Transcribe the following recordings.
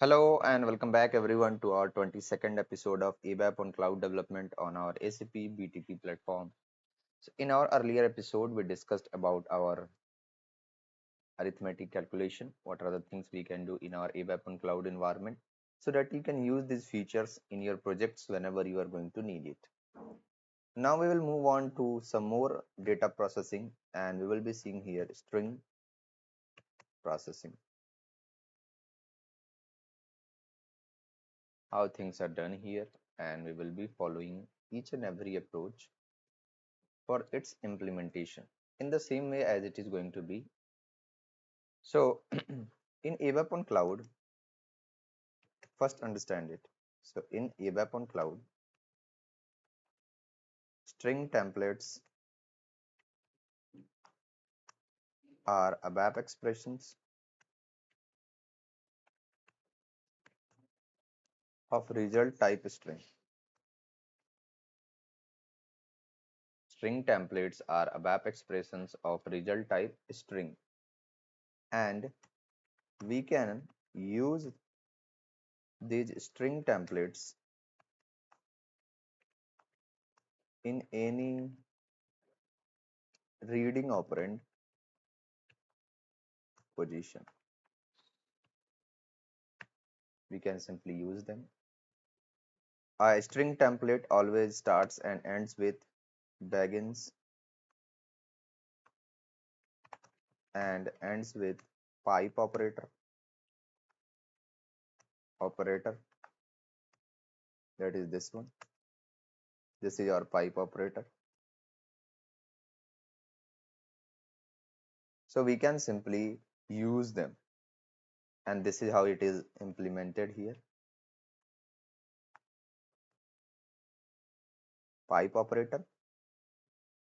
Hello and welcome back everyone to our 22nd episode of ABAP on cloud development on our SAP BTP platform. So in our earlier episode, we discussed about our arithmetic calculation. What are the things we can do in our ABAP on cloud environment so that you can use these features in your projects whenever you are going to need it. Now we will move on to some more data processing and we will be seeing here string processing, how things are done here, and we will be following each and every approach for its implementation in the same way as it is going to be. So in ABAP on cloud, first understand it. So in ABAP on cloud, string templates are ABAP expressions of result type string. String templates are ABAP expressions of result type string, and we can use these string templates in any reading operand position. We can simply use them. A string template always starts and ends with begins and ends with pipe operator, that is this one. This is your pipe operator. So we can simply use them, and this is how it is implemented here. Pipe operator,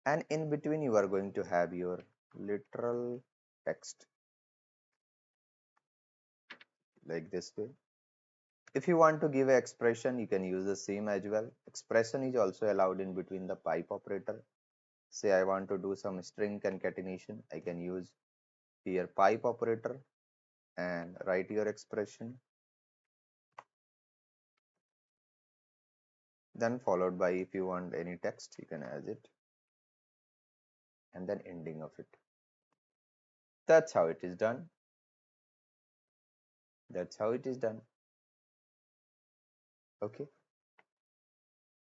and in between you are going to have your literal text like this way. If you want to give an expression, you can use the same as well. Expression is also allowed in between the pipe operator. Say I want to do some string concatenation, I can use here pipe operator and write your expression, then followed by, if you want any text, you can add it, and then ending of it. That's how it is done. That's how it is done. Okay,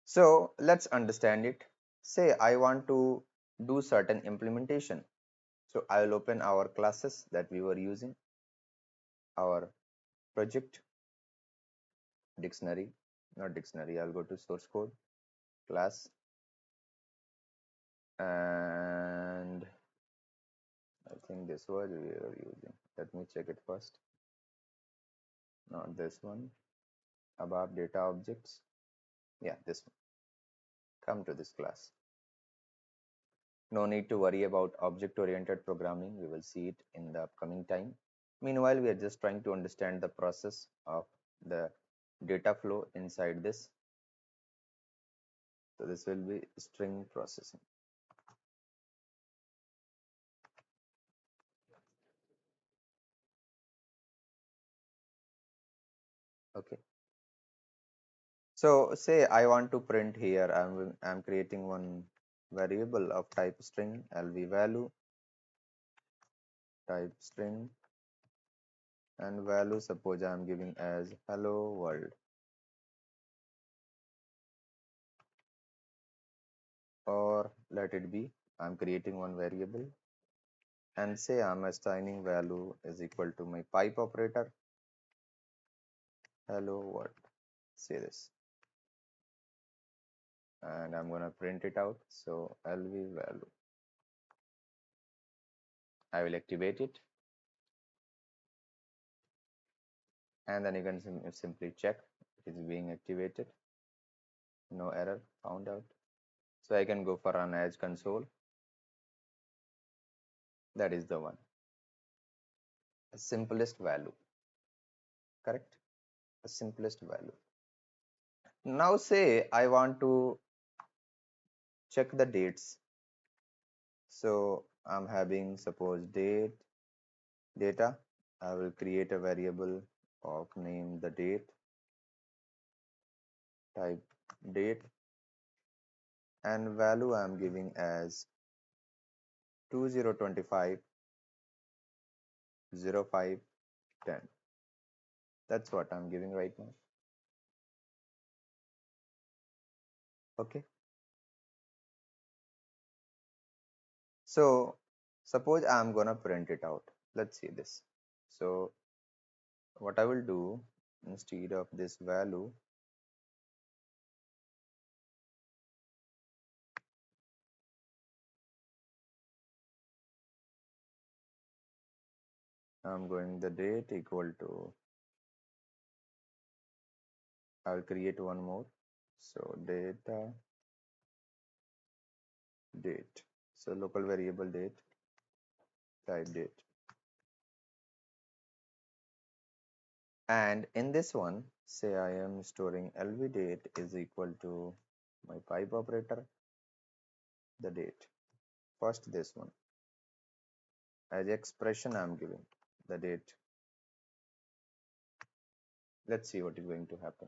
so let's understand it. Say I want to do certain implementation, so I will open our classes that we were using, our project dictionary, not dictionary, I'll go to source code, class, and I think this was we were using. Let me check it first. Not this one. ABAP data objects. Yeah, this one. Come to this class. No need to worry about object-oriented programming. We will see it in the upcoming time. Meanwhile, we are just trying to understand the process of the data flow inside this. So this will be string processing. Okay. So say I want to print here, I'm creating one variable of type string, lv value, type string, and value suppose I'm giving as hello world, or let it be I'm creating one variable and say I'm assigning value is equal to my pipe operator hello world. Say this, and I'm gonna print it out. So lv value, I will activate it, and then you can simply check it is being activated. No error found out. So I can go for run as console. That is the one, the simplest value, correct? The simplest value. Now say I want to check the dates. So I'm having suppose date data. I will create a variable of name the date, type date, and value I'm giving as 2025 05 10. That's what I'm giving right now. Okay. So suppose I'm gonna print it out. Let's see this. So what I will do, instead of this value, I'm going the date equal to, I'll create one more. So data date. So local variable date, type date. And in this one, say I am storing LV date is equal to my pipe operator, the date. First this one. As expression I'm giving the date. Let's see what is going to happen.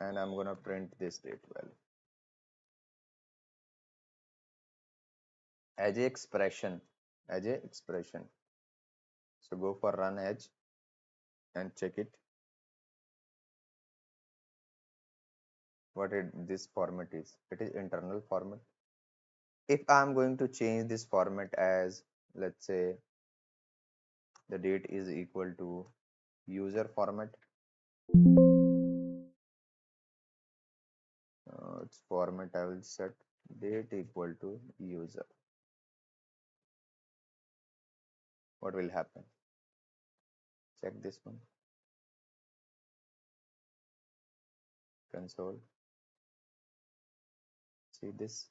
And I'm gonna print this date value. As a expression, as a expression. So go for run edge and check it. What this format is. It is internal format. If I'm going to change this format as, let's say, the date is equal to user format, its format I will set date equal to user. What will happen? Check this one. Console. See this.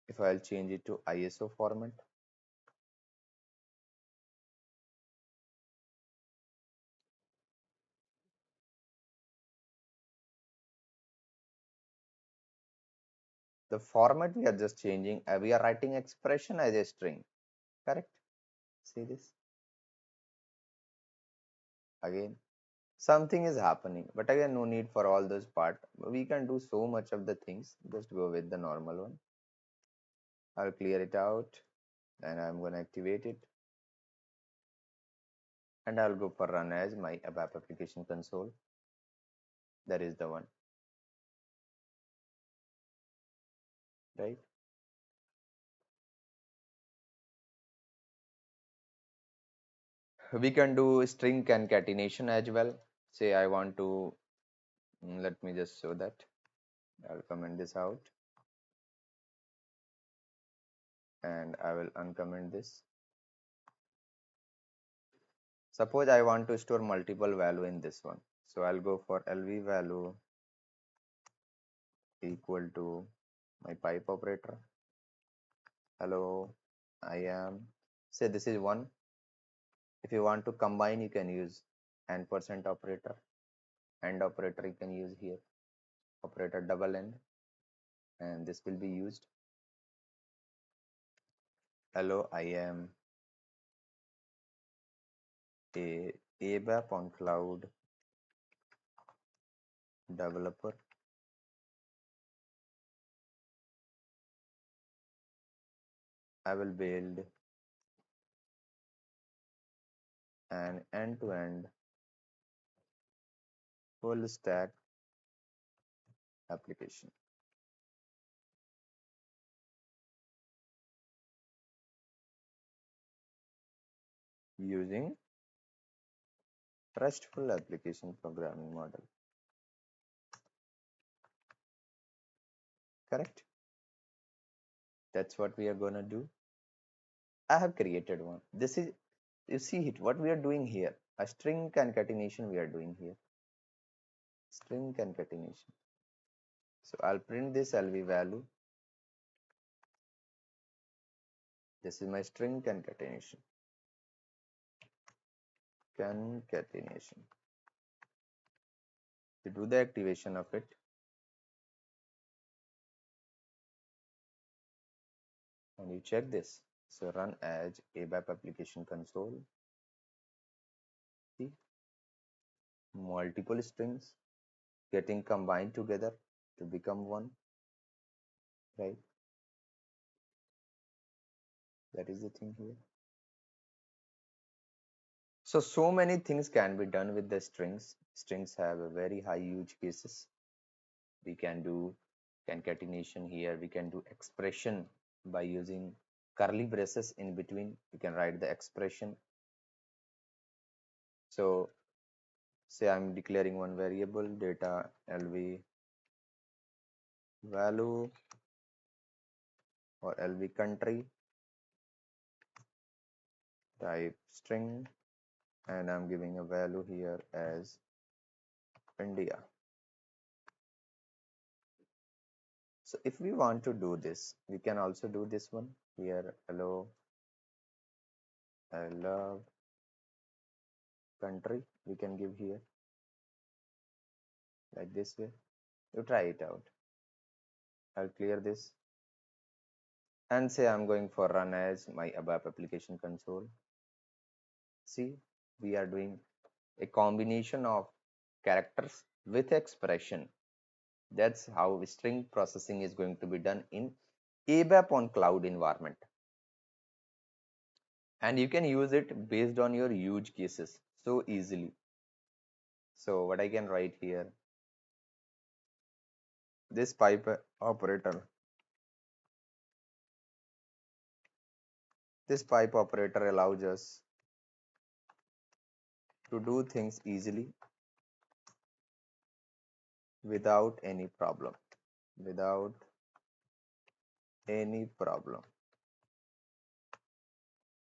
If I'll change it to ISO format, the format we are just changing. We are writing expression as a string. Correct? See this? Again, something is happening, but again, no need for all those part. We can do so much of the things. Just go with the normal one. I'll clear it out and I'm going to activate it. And I'll go for run as my ABAP application console. That is the one. Right? We can do string concatenation as well. Say I want to, let me just show that. I'll comment this out and I will uncomment this. Suppose I want to store multiple value in this one. So I'll go for LV value equal to my pipe operator. Hello, I am. Say this is one. If you want to combine, you can use and% operator. And operator you can use here. Operator double end. And this will be used. Hello, I am a ABAP on cloud developer. I will build an end-to-end full stack application using RESTful application programming model. Correct? That's what we are gonna do. I have created one. This is, you see it, what we are doing here. A string concatenation we are doing here. String concatenation. So I'll print this LV value. This is my string concatenation. Concatenation. To do the activation of it, and you check this. So run as ABAP application console. See, multiple strings getting combined together to become one, right? That is the thing here. So many things can be done with the strings. Strings have a very high use cases. We can do concatenation here. We can do expression by using curly braces in between. You can write the expression. So say I'm declaring one variable data lv value or lv country type string, and I'm giving a value here as India. So if we want to do this, we can also do this one here. Hello, I love country. We can give here like this way. You try it out. I'll clear this and say I'm going for run as my ABAP application console. See, we are doing a combination of characters with expression. That's how string processing is going to be done in ABAP on cloud environment. And you can use it based on your use cases so easily. So what I can write here, this pipe operator, this pipe operator allows us to do things easily without any problem, without any problem.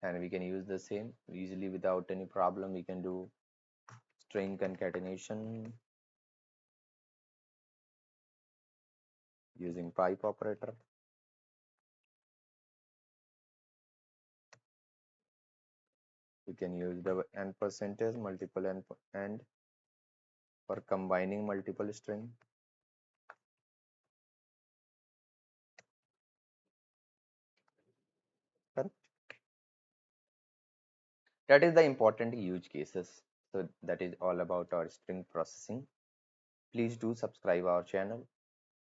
And we can use the same easily without any problem. We can do string concatenation using pipe operator. We can use the and percentage multiple and for combining multiple string. Correct. That is the important use cases. So that is all about our string processing. Please do subscribe our channel.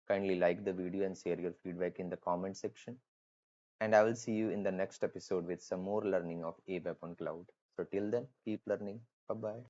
Kindly like the video and share your feedback in the comment section. And I will see you in the next episode with some more learning of ABAP on cloud. So till then, keep learning. Bye bye.